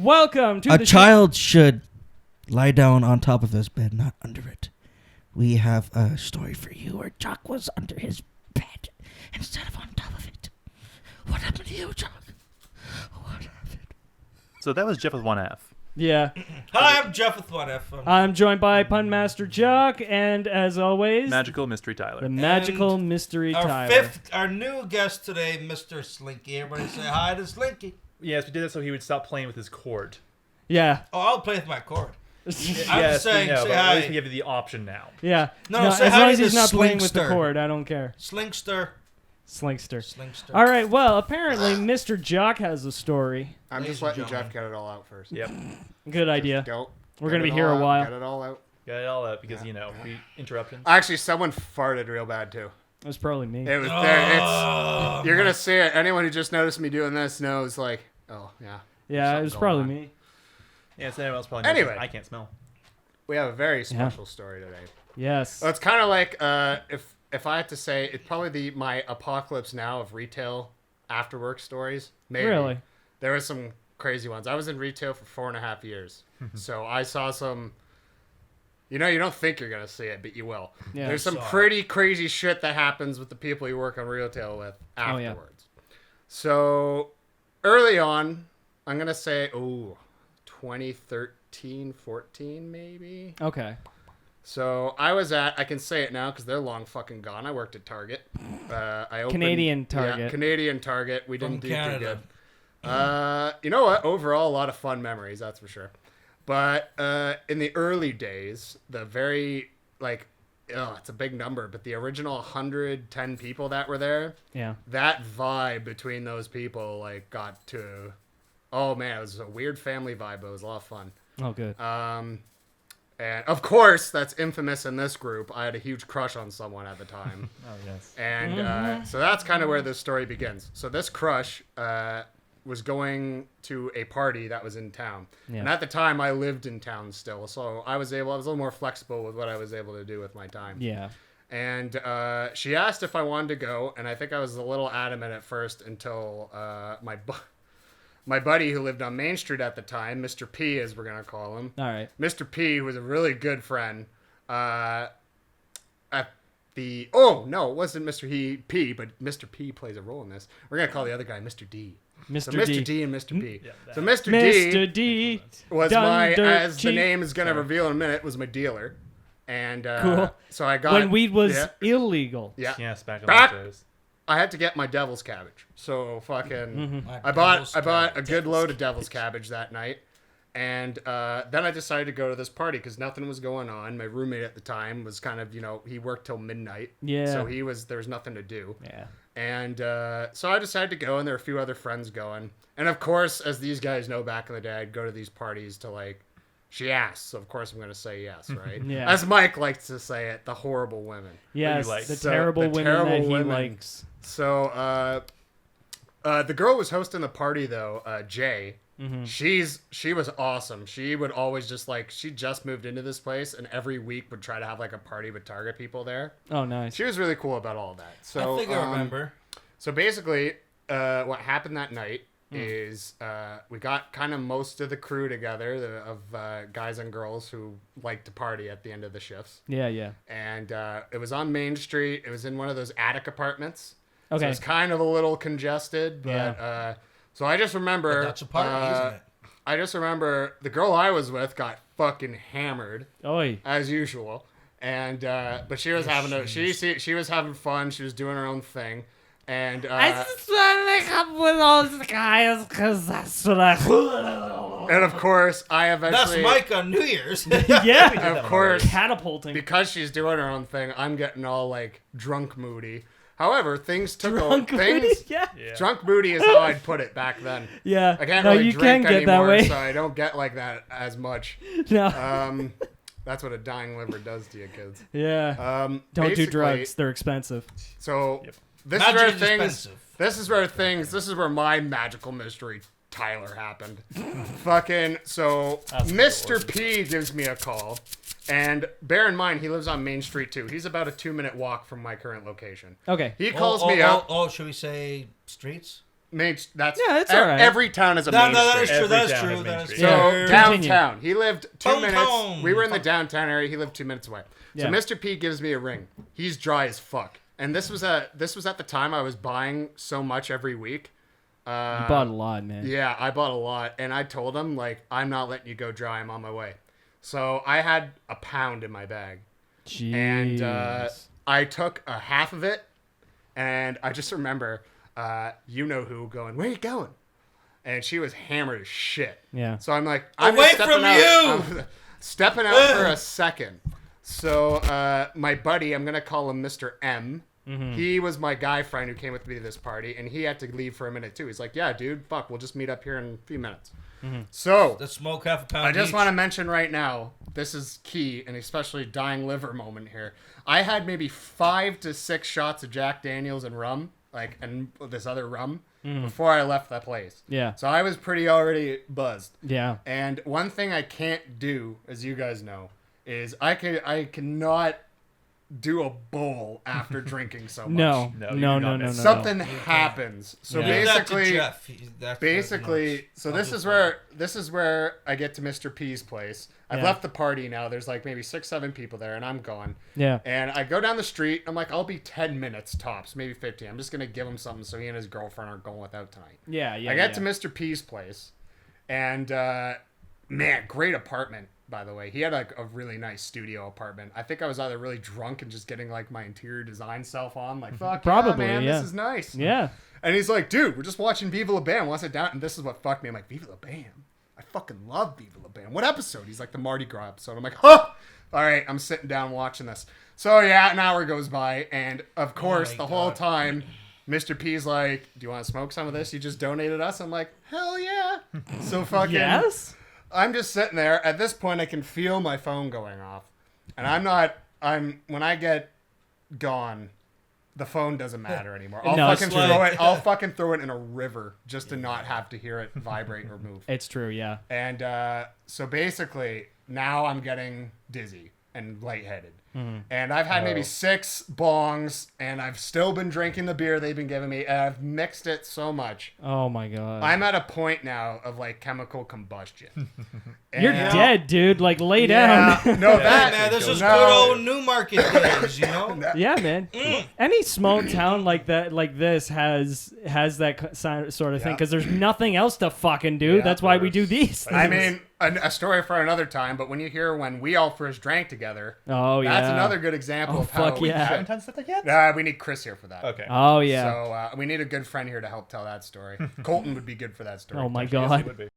Welcome to A the child should lie down on top of his bed, not under it. We have a story for you where Jock was under his bed instead of on top of it. What happened to you, Jock? What happened? So that was Jeff with one F. Yeah. Hi, I'm Jeff with 1F. I'm joined by Pun Master Jock, and as always, Magical Mystery Tyler. the magical mystery Our Tyler. our new guest today, Mr. Slinky. Everybody say hi to Slinky. Yes, we did that so he would stop playing with his cord. Yeah. Oh, I'll play with my cord. I'm Yes, just saying, we know, say but at least hi. we give you the option now. Yeah. No, say as hi long to as he's the not playing with the Slinkster. cord, I don't care. Slinkster. Slinkster. All right, well, apparently Mr. Jock has a story. I'm Ladies just and letting gentlemen. Jeff get it all out first. Yep. Good idea. Go. We're Get going to it be here all a out, while. Get it all out. Got it all out because, we interruptions. Actually, someone farted real bad too. It was probably me. It was there. You're gonna see it. Anyone who just noticed me doing this knows, like, oh yeah. Yeah, it was something probably going on. me. Yeah, so anyone else probably knows Anyway. that I can't smell. We have a very special story today. Yes. Well, it's kind of like if I had to say, it's probably my apocalypse now of retail after work stories. Maybe. Really? There were some crazy ones. I was in retail for 4.5 years, so I saw some. You don't think you're gonna see it, but you will. Yeah. There's some Saw it. pretty crazy shit that happens with the people you work on retail with Oh, yeah. afterwards. So early on, I'm gonna say 2013, 14 maybe. Okay. So I can say it now because they're long fucking gone. I worked at Target. I opened, Canadian Target. Yeah, Canadian Target. We didn't From do too Canada. good. You know what? Overall, a lot of fun memories, that's for sure. But in the early days, the very, it's a big number, but the original 110 people that were there, Yeah. that vibe between those people, got to, oh man, it was a weird family vibe, but it was a lot of fun. Oh, good. And of course, that's infamous in this group. I had a huge crush on someone at the time. Oh, yes. And so that's kind of where this story begins. So this crush was going to a party that was in town. Yeah. And at the time, I lived in town still. So I was a little more flexible with what I was able to do with my time. Yeah. And she asked if I wanted to go. And I think I was a little adamant at first until my buddy who lived on Main Street at the time, Mr. P, as we're going to call him. All right. Mr. P, who was a really good friend, it wasn't Mr. P, but Mr. P plays a role in this. We're going to call the other guy Mr. D. Mr. So Mr. D. D and Mr. P. Yeah, So Mr. D Mr. D. was Done dirt as the cheap. name is going to reveal in a minute, was my dealer. And Cool. so I got... When weed was yeah, illegal. yeah. Yes, back in Back- those days. I had to get my devil's cabbage. So fucking... Mm-hmm. I bought a good load of devil's cabbage that night. And then I decided to go to this party because nothing was going on. My roommate at the time was kind of, he worked till midnight. Yeah. So there was nothing to do. Yeah. And so I decided to go, and there were a few other friends going. And of course, as these guys know, back in the day, I'd go to these parties to she asked, so of course I'm going to say yes, right? Yeah. As Mike likes to say it, the horrible women. Yes, like? the So, terrible the women terrible that he women. likes. So the girl who was hosting the party, though, Jay, Mm-hmm. she was awesome. She would always just she just moved into this place, and every week would try to have a party with Target people there. Oh, nice. She was really cool about all that. So I think I remember. So basically, what happened that night is we got kind of most of the crew together of guys and girls who like to party at the end of the shifts. Yeah, yeah. And it was on Main Street. It was in one of those attic apartments. So Okay. it's kind of a little congested. But Yeah. so I just remember... But that's a party, isn't it? I just remember the girl I was with got fucking hammered, Oi. as usual. And but she was she was having fun. She was doing her own thing. And just want to come with all the guys because that's what I... and of course I eventually That's Mike on New Year's. Yeah. of course Catapulting. because she's doing her own thing, I'm getting all drunk moody. However, things took Drunk things moody? Yeah. Yeah. drunk moody is how I'd put it back then. Yeah. I can't no, really you drink can get that anymore, way. so I don't get like that as much. No. That's what a dying liver does to you kids. Yeah. Don't do basically, drugs. They're expensive. So Yep. this is where Magic is things. expensive. This is where my magical mystery Tyler happened. Fucking so Mr. P gives me a call, and bear in mind he lives on Main Street too. He's about a 2-minute walk from my current location. Okay. He calls me up. Oh, should we say streets? That's Yeah, it's all right. Every town is a main That street. is true. Every That is town true. has Main That is Street. true. So Yeah. downtown, he lived 2 minutes. Downtown. We were in the downtown area. He lived 2 minutes away. So Yeah. Mr. P gives me a ring. He's dry as fuck. And this was at the time I was buying so much every week. You bought a lot, man. Yeah, I bought a lot, and I told him like, I'm not letting you go dry. I'm on my way. So I had a pound in my bag, Jeez. and I took a half of it, and I just remember, you know who going, where you going? And she was hammered as shit. Yeah. So I'm like, I'm Away just stepping from out. you! I'm stepping out for a second. So my buddy, I'm gonna call him Mr. M. Mm-hmm. He was my guy friend who came with me to this party, and he had to leave for a minute too. He's like, "Yeah, dude, fuck, we'll just meet up here in a few minutes." Mm-hmm. So Let's smoke half a pound. I just each. want to mention right now, this is key, and especially dying liver moment here. I had maybe 5 to 6 shots of Jack Daniels and rum, and this other rum, before I left that place. Yeah. So I was pretty already buzzed. Yeah. And one thing I can't do, as you guys know, is I cannot do a bowl after drinking so much. No. No, No. you No. do No. not No. miss No. Something happens. So Yeah. Give that to basically, Jeff. this is where I get to Mr. P's place. I've Yeah. left the party now. There's like maybe 6, 7 people there, and I'm gone. Yeah. And I go down the street. I'm like, I'll be 10 minutes tops, maybe 15. I'm just gonna give him something so he and his girlfriend aren't going without tonight. Yeah. Yeah. I get yeah. to Mr. P's place, and man, great apartment, by the way. He had like a really nice studio apartment. I think I was either really drunk and just getting like my interior design self on, like, fuck Probably, yeah, man, yeah. this is nice. Yeah. And he's like, dude, we're just watching Viva La Bam. Want to sit down? And this is what fucked me. I'm like, Viva La Bam? I fucking love Viva La Bam. What episode? He's like, the Mardi Gras episode. I'm like, huh! All right, I'm sitting down watching this. So yeah, an hour goes by, and of course, my the whole God. time, Mr. P's like, do you want to smoke some of this? You just donated us? I'm like, hell yeah. So fucking... Yes. I'm just sitting there. At this point, I can feel my phone going off. And when I get gone, the phone doesn't matter anymore. I'll No, it's fucking like- throw it. I'll fucking throw it in a river just to not have to hear it vibrate or move. It's true. Yeah. And so basically, now I'm getting dizzy and lightheaded. Mm-hmm. And I've had maybe Oh. 6 bongs, and I've still been drinking the beer they've been giving me, and I've mixed it so much. Oh my god. I'm at a point now of like chemical combustion. You're And- dead, dude. Like lay Yeah, down. no, Hey, that man, this is no. good old Newmarket days, you know? Yeah, man. Any small town like that, like this, has that sort of thing Yeah. because there's nothing else to fucking do. Yeah, That's why we do these. I things. mean, a story for another time. But when you hear when we all first drank together, oh yeah, that's another good example Oh, of how fuck we yeah. Haven't done something yet? we need Chris here for that. Okay. Oh yeah. So we need a good friend here to help tell that story. Colton would be good for that story. Oh my Yes, god. it would be.